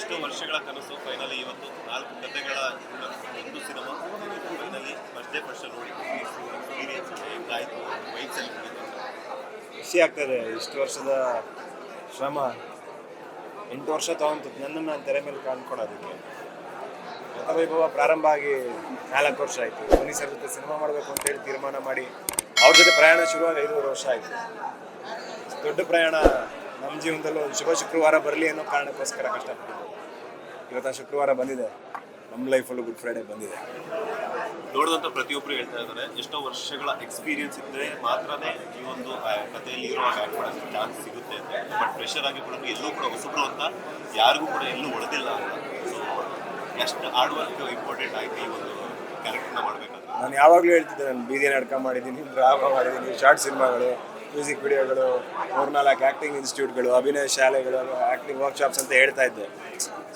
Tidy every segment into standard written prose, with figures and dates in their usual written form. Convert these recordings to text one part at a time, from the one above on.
ಎಷ್ಟೋ ವರ್ಷಗಳ ಕನಸು ಫೈನಲಿ ಇವತ್ತು 4 ಕಥೆಗಳ ಒಂದು ಸಿನಿಮಾ ಫೈನಲಿ ಫಸ್ಟ್ ನೋಡಿ ಎಕ್ಸ್ಪೀರಿಯನ್ಸ್ ಹೇಗಾಯಿತು ವೈಬ್ಸಲ್ಲಿ ಮುಗಿತು ಖುಷಿ ಆಗ್ತದೆ. ಇಷ್ಟು ವರ್ಷದ ಶ್ರಮ 8 ವರ್ಷ ತೊಗೊಂತು ನನ್ನನ್ನು ನಾನು ತೆರೆ ಮೇಲೆ ಕಾಣ್ಕೊಳೋದಕ್ಕೆ. ಗತವೈಭವ ಪ್ರಾರಂಭ ಆಗಿ 4 ವರ್ಷ ಆಯಿತು. ಧ್ವನಿ ಸರ್ ಜೊತೆ ಸಿನಿಮಾ ಮಾಡಬೇಕು ಅಂತೇಳಿ ತೀರ್ಮಾನ ಮಾಡಿ ಅವ್ರ ಜೊತೆ ಪ್ರಯಾಣ ಶುರುವಾಗಿ 5 ವರ್ಷ ಆಯಿತು. ದೊಡ್ಡ ಪ್ರಯಾಣ ನಮ್ಮ ಜೀವನದಲ್ಲೂ ಶುಭ ಶುಕ್ರವಾರ ಬರಲಿ ಅನ್ನೋ ಕಾರಣಕ್ಕೋಸ್ಕರ ಕಷ್ಟಪಟ್ಟಿದ್ದು. ಇವತ್ತು ಶುಕ್ರವಾರ ಬಂದಿದೆ, ನಮ್ಮ ಲೈಫಲ್ಲೂ ಗುಡ್ ಫ್ರೈಡೇ ಬಂದಿದೆ. ನೋಡಿದಂಥ ಪ್ರತಿಯೊಬ್ಬರು ಹೇಳ್ತಾ ಇದ್ದಾರೆ ಎಷ್ಟೋ ವರ್ಷಗಳ ಎಕ್ಸ್ಪೀರಿಯನ್ಸ್ ಇದ್ದರೆ ಮಾತ್ರನೇ ಈ ಒಂದು ಕಥೆಯಲ್ಲಿ ಇರುವಾಗ ಆ್ಯಕ್ಟ್ ಮಾಡೋಕ್ಕೆ ಚಾನ್ಸ್ ಸಿಗುತ್ತೆ ಅಂತ. ಬಟ್ ಪ್ರೆಷರ್ ಆಗಿ ಕೂಡ ಎಲ್ಲೂ ಕೂಡ ಹೊಸಬ್ರು ಅಂತ ಯಾರಿಗೂ ಕೂಡ ಎಲ್ಲೂ ಉಳಿದಿಲ್ಲ ಅಂತ. ಸೊ ಎಷ್ಟು ಹಾರ್ಡ್ ವರ್ಕ್ ಇಂಪಾರ್ಟೆಂಟ್ ಆಯಿತು ಈ ಒಂದು ಕ್ಯಾರೆಕ್ಟರ್ನ ಮಾಡಬೇಕಾದ್ರೆ. ನಾನು ಯಾವಾಗಲೂ ಹೇಳ್ತಿದ್ದೆ, ನಾನು ಬೀದಿ ನಾಟಕ ಮಾಡಿದ್ದೀನಿ, ಡ್ರಾಮಾ ಮಾಡಿದ್ದೀನಿ, ಶಾರ್ಟ್ ಸಿನಿಮಾಗಳು, ಮ್ಯೂಸಿಕ್ ವಿಡಿಯೋಗಳು, 3-4 ಆ್ಯಕ್ಟಿಂಗ್ ಇನ್ಸ್ಟಿಟ್ಯೂಟ್ಗಳು, ಅಭಿನಯ ಶಾಲೆಗಳು, ಆ್ಯಕ್ಟಿಂಗ್ ವರ್ಕ್ಶಾಪ್ಸ್ ಅಂತ ಹೇಳ್ತಾ ಇದ್ದೆ.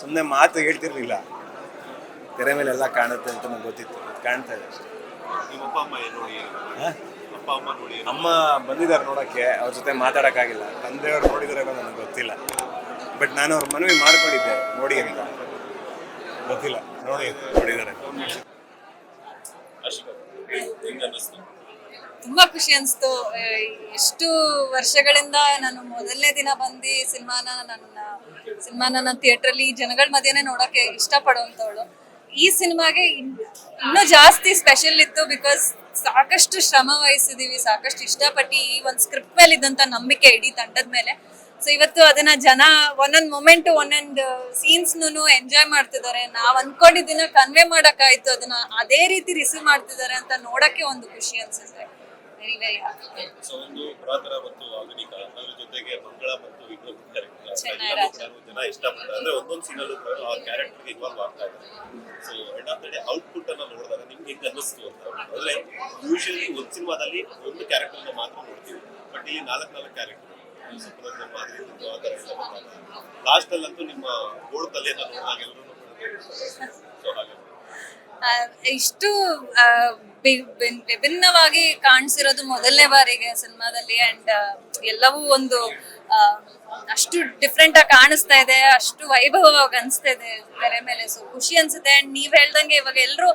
ಸುಮ್ಮನೆ ಮಾತು ಹೇಳ್ತಿರ್ಲಿಲ್ಲ. ತೆರೆ ಮೇಲೆ ಎಲ್ಲ ಕಾಣುತ್ತೆ ಅಂತ ನನಗೆ ಗೊತ್ತಿತ್ತು. ಕಾಣ್ತಾ ಇದೆ ಅಷ್ಟೇ. ನಿಮ್ಮ ಅಪ್ಪ ಅಮ್ಮ ನೋಡಿ ಅಪ್ಪ ಅಮ್ಮ ನೋಡಿ ಅಮ್ಮ ಬಂದಿದ್ದಾರೆ ನೋಡೋಕ್ಕೆ, ಅವ್ರ ಜೊತೆ ಮಾತಾಡೋಕ್ಕಾಗಿಲ್ಲ. ತಂದೆಯವ್ರು ನೋಡಿದಾರೆ ನನಗೆ ಗೊತ್ತಿಲ್ಲ. ಬಟ್ ನಾನು ಅವ್ರ ಮನವಿ ಮಾಡ್ಕೊಂಡಿದ್ದೆ ನೋಡಿ ಅಂತ. ಗೊತ್ತಿಲ್ಲ, ನೋಡಿದ್ದಾರೆ. ತುಂಬಾ ಖುಷಿ ಅನಿಸ್ತು. ಎಷ್ಟು ವರ್ಷಗಳಿಂದ ನಾನು ಮೊದಲನೇ ದಿನ ಬಂದು ಸಿನಿಮಾನ ಥಿಯೇಟ್ರಲ್ಲಿ ಜನಗಳ ಮಧ್ಯೆನೇ ನೋಡೋಕೆ ಇಷ್ಟಪಡುವಂಥವಳು. ಈ ಸಿನಿಮಾಗೆ ಇನ್ನೂ ಜಾಸ್ತಿ ಸ್ಪೆಷಲ್ ಇತ್ತು. ಬಿಕಾಸ್ ಸಾಕಷ್ಟು ಶ್ರಮ ವಹಿಸಿದೀವಿ, ಸಾಕಷ್ಟು ಇಷ್ಟಪಟ್ಟು ಈ ಒಂದು ಸ್ಕ್ರಿಪ್ಟ್ ಮೇಲೆ ಇದ್ದಂಥ ನಂಬಿಕೆ ಇಡೀ ತಂಡದ ಮೇಲೆ. ಸೊ ಇವತ್ತು ಅದನ್ನ ಜನ ಒಂದೊಂದು ಮೊಮೆಂಟ್ ಒಂದೊಂದು ಸೀನ್ಸ್ನು ಎಂಜಾಯ್ ಮಾಡ್ತಿದ್ದಾರೆ. ನಾವು ಅನ್ಕೊಂಡಿದ್ದನ್ನ ಕನ್ವೆ ಮಾಡೋಕ್ಕಾಯ್ತು, ಅದನ್ನ ಅದೇ ರೀತಿ ರಿಸೀವ್ ಮಾಡ್ತಿದ್ದಾರೆ ಅಂತ ನೋಡಕ್ಕೆ ಒಂದು ಖುಷಿ ಅನ್ಸುತ್ತೆ. Very very happy. ಸೊ ಒಂದು ಪುರಾತನ ಮತ್ತು ಆಧುನಿಕ ಅದರ ಜೊತೆಗೆ ಮಂಗಳ ಮತ್ತು ವಿಕ್ರಮ್ ಜನ ಇಷ್ಟಪಡ್ತಾರೆ. ಅಂದ್ರೆ ಒಂದೊಂದು ಸೀನಲ್ಲೂ ಕೂಡ ಆ ಕ್ಯಾರೆಕ್ಟರ್ಗೆ ಇನ್ವಾಲ್ವ್ ಆಗ್ತಾ ಇದ್ದಾರೆ. So end of the day output ಅನ್ನ ನೋಡಿದಾಗ ನಿಮ್ಗೆ ಹೆಂಗೆ ಅನ್ನಿಸ್ತು ಅಂತ. ಅಂದ್ರೆ ಯೂಶಲಿ ಒಂದು ಸಿನಿಮಾದಲ್ಲಿ ಒಂದು ಕ್ಯಾರೆಕ್ಟರ್ನ ಮಾತ್ರ ನೋಡ್ತೀವಿ, ಬಟ್ ಇಲ್ಲಿ 4 ಕ್ಯಾರೆಕ್ಟರ್ ಲಾಸ್ಟ್ ಅಲ್ಲಂತೂ ನಿಮ್ಮ ಗೋಳು ತಲೆಯನ್ನ ನೋಡಿದಾಗ ಎಲ್ಲರೂ ಇಷ್ಟು ವಿಭಿನ್ನವಾಗಿ ಕಾಣಿಸಿರೋದು ಮೊದಲನೇ ಬಾರಿಗೆ ಸಿನಿಮಾದಲ್ಲಿ. ಅಂಡ್ ಎಲ್ಲವೂ ಒಂದು ಅಷ್ಟು ಡಿಫ್ರೆಂಟ್ ಆಗಿ ಕಾಣಿಸ್ತಾ ಇದೆ, ಅಷ್ಟು ವೈಭವವಾಗಿ ಅನಿಸ್ತಾ ಇದೆ ತೆರೆ ಮೇಲೆ. ಸೊ ಖುಷಿ ಅನ್ಸುತ್ತೆ. ಅಂಡ್ ನೀವ್ ಹೇಳ್ದಂಗೆ ಇವಾಗ ಎಲ್ಲರೂ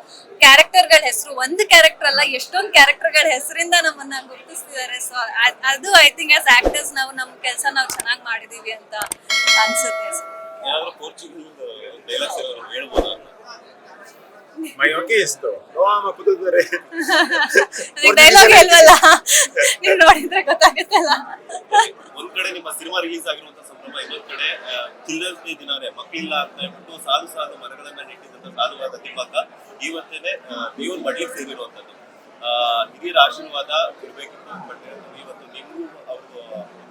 ಕ್ಯಾರೆಕ್ಟರ್ಗಳ ಹೆಸರು, ಒಂದು ಕ್ಯಾರೆಕ್ಟರ್ ಅಲ್ಲ ಎಷ್ಟೊಂದು ಕ್ಯಾರೆಕ್ಟರ್ಗಳ ಹೆಸರಿಂದ ನಮ್ಮನ್ನ ಗುರುತಿಸ್ತಿದ್ದಾರೆ. ಸೊ ಅದು ಐ ಥಿಂಕ್ ಆಸ್ ಆಕ್ಟರ್ಸ್ ನಾವು ನಮ್ಮ ಕೆಲಸ ನಾವು ಚೆನ್ನಾಗಿ ಮಾಡಿದೀವಿ ಅಂತ ಅನ್ಸುತ್ತೆ. ಡೈಲಾಗ್ ಹೇಳ್ವಲ್ಲ, ನೀವು ನೋಡಿದ್ರೆ ಗೊತ್ತಾಗುತ್ತಲ್ಲ. ಒಂದ್ ಕಡೆ ನಿಮ್ಮ ಸಿನಿಮಾ ರಿಲೀಸ್ ಆಗಿರುವಂತ ಸಂಭ್ರಮ, ಇನ್ನೊಂದ್ ಕಡೆ ಚಿಲ್ಡ್ರನ್ಸ್ ಡೇ ದಿನಾನೇ ಮಕ್ಕಳಿಲ್ಲ ಅಂತ ಹೇಳ್ಬಿಟ್ಟು ಸಾಲು ಮರಗಳನ್ನ ನೆಟ್ಟಿದ್ದಂತ ಸಾಲುವಾದ ತಿಮ್ಮಕ್ಕ ಇವತ್ತೇನೆ ದೇವ್ರ ಮಡಿಗೆ ಸೇರಿರುವಂತದ್ದು. ಹಿರಿಯರ ಆಶೀರ್ವಾದ ಇರ್ಬೇಕಿತ್ತು. ಬಟ್ ಇವತ್ತು ನಿಮಗೂ ಅವ್ರದ್ದು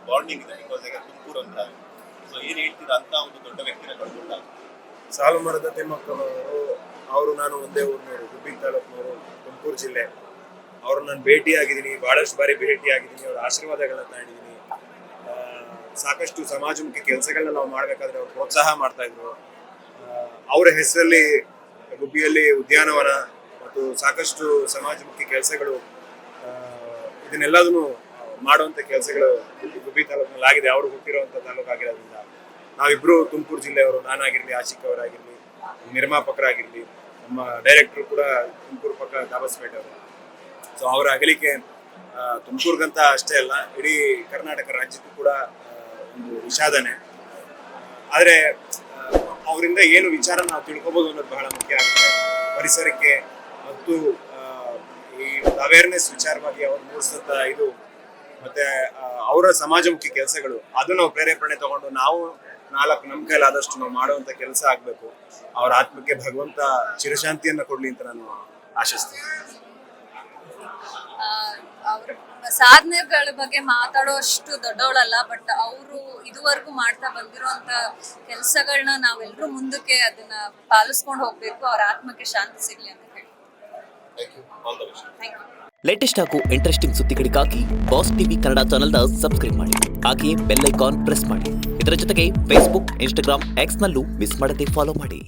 ಬಾಂಡಿಂಗ್ ಇದೆ. ಬಿಕಾಸ್ ಈಗ ತುಮಕೂರು ಅಂತ. ಸೊ ಏನ್ ಹೇಳ್ತೀರಾ ಅಂತ ಒಂದು ದೊಡ್ಡ ವ್ಯಕ್ತಿನ ಕಳ್ಕೊಂಡಾಗ? ಸಾಲು ಮರದ ತಿಮ್ಮಕ್ಕನವರು, ಅವರು ನಾನು ಒಂದೇ ಊರಿನವರು, ಗುಬ್ಬಿ ತಾಲೂಕಿನವರು, ತುಮಕೂರು ಜಿಲ್ಲೆ. ಅವ್ರು ನಾನು ಭೇಟಿಯಾಗಿದ್ದೀನಿ, ಭಾಳಷ್ಟು ಬಾರಿ ಭೇಟಿಯಾಗಿದ್ದೀನಿ, ಅವ್ರ ಆಶೀರ್ವಾದಗಳನ್ನ ತಗೊಂಡಿದ್ದೀನಿ. ಸಾಕಷ್ಟು ಸಮಾಜಮುಖಿ ಕೆಲಸಗಳನ್ನ ನಾವು ಮಾಡಬೇಕಾದ್ರೆ ಅವ್ರು ಪ್ರೋತ್ಸಾಹ ಮಾಡ್ತಾ ಇದ್ರು. ಅವರ ಹೆಸರಲ್ಲಿ ಗುಬ್ಬಿಯಲ್ಲಿ ಉದ್ಯಾನವನ ಮತ್ತು ಸಾಕಷ್ಟು ಸಮಾಜಮುಖಿ ಕೆಲಸಗಳು, ಇದನ್ನೆಲ್ಲದನ್ನು ಮಾಡುವಂಥ ಕೆಲಸಗಳು ಗುಬ್ಬಿ ತಾಲೂಕಿನಲ್ಲಿ ಆಗಿದೆ. ಅವರು ಹುಟ್ಟಿರುವಂಥ ತಾಲೂಕು ಆಗಿರೋದ್ರಿಂದ ನಾವಿಬ್ಬರು ತುಮಕೂರು ಜಿಲ್ಲೆಯವರು, ನಾನಾಗಿರಲಿ, ಆಶಿಕ್ ಅವರಾಗಿರಲಿ, ನಿರ್ಮಾಪಕರಾಗಿರಲಿ, ನಮ್ಮ ಡೈರೆಕ್ಟರ್ ಕೂಡ ತುಮಕೂರು ಪಕ್ಕ ದಾಬಸ್ಪೇಟೆ ಅವರು. ಸೊ ಅವರ ಅಗಲಿಕೆ ತುಮಕೂರಿಗಂತ ಅಷ್ಟೇ ಅಲ್ಲ, ಇಡೀ ಕರ್ನಾಟಕ ರಾಜ್ಯಕ್ಕೂ ಕೂಡ ಒಂದು ವಿಷಾದನೆ. ಆದರೆ ಅವರಿಂದ ಏನು ವಿಚಾರ ನಾವು ತಿಳ್ಕೊಬೋದು ಅನ್ನೋದು ಬಹಳ ಮುಖ್ಯ ಆಗುತ್ತೆ. ಪರಿಸರಕ್ಕೆ ಮತ್ತು ಈ ಅವೇರ್ನೆಸ್ ವಿಚಾರವಾಗಿ ಅವ್ರು ಮೂಡಿಸಿದಂಥ ಇದು ಮತ್ತೆ ಅವರ ಸಮಾಜಮುಖಿ ಕೆಲಸಗಳು, ಅದು ನಾವು ಪ್ರೇರೇಪಣೆ ತಗೊಂಡು ನಾವು 4 ನಮ್ಮ ಕೈಲಾದಷ್ಟು ನಾವು ಮಾಡುವಂಥ ಕೆಲಸ ಆಗಬೇಕು. ಅವರ ಆತ್ಮಕ್ಕೆ ಭಗವಂತ ಚಿರಶಾಂತಿಯನ್ನು ಕೊಡ್ಲಿ ಅಂತ ನಾನು ಆಶಿಸ್ತೀನಿ. ಅವ್ರ ಸಾಧನೆಗಳ ಬಗ್ಗೆ ಮಾತಾಡೋಷ್ಟು ದೊಡ್ಡವಳಲ್ಲ, ಬಟ್ ಅವರು ಇದುವರೆಗೂ ಮಾಡ್ತಾ ಬಂದಿರುವಂತ ಕೆಲಸಗಳನ್ನ ನಾವೆಲ್ಲರೂ ಮುಂದಕ್ಕೆ ಅದನ್ನ ಪಾಲಿಸ್ಕೊಂಡು ಹೋಗ್ಬೇಕು. ಅವ್ರ ಆತ್ಮಕ್ಕೆ ಶಾಂತಿ ಸಿಗ್ಲಿ ಅಂತ ಹೇಳಿ. Thank you. ಲೇಟೆಸ್ಟ್ ಹಾಗೂ ಇಂಟ್ರೆಸ್ಟಿಂಗ್ ಸುದ್ದಿಗಳಿಗಾಗಿ ಬಾಸ್ ಟಿವಿ ಕನ್ನಡ ಚಾನೆಲ್ನ ಸಬ್ಸ್ಕ್ರೈಬ್ ಮಾಡಿ. ಹಾಗೆಯೇ ಬೆಲ್ ಐಕಾನ್ ಪ್ರೆಸ್ ಮಾಡಿ. ಇದರ ಜೊತೆಗೆ ಫೇಸ್ಬುಕ್, ಇನ್ಸ್ಟಾಗ್ರಾಮ್, ಎಕ್ಸ್ ನಲ್ಲೂ ಮಿಸ್ ಮಾಡದೆ ಫಾಲೋ ಮಾಡಿ.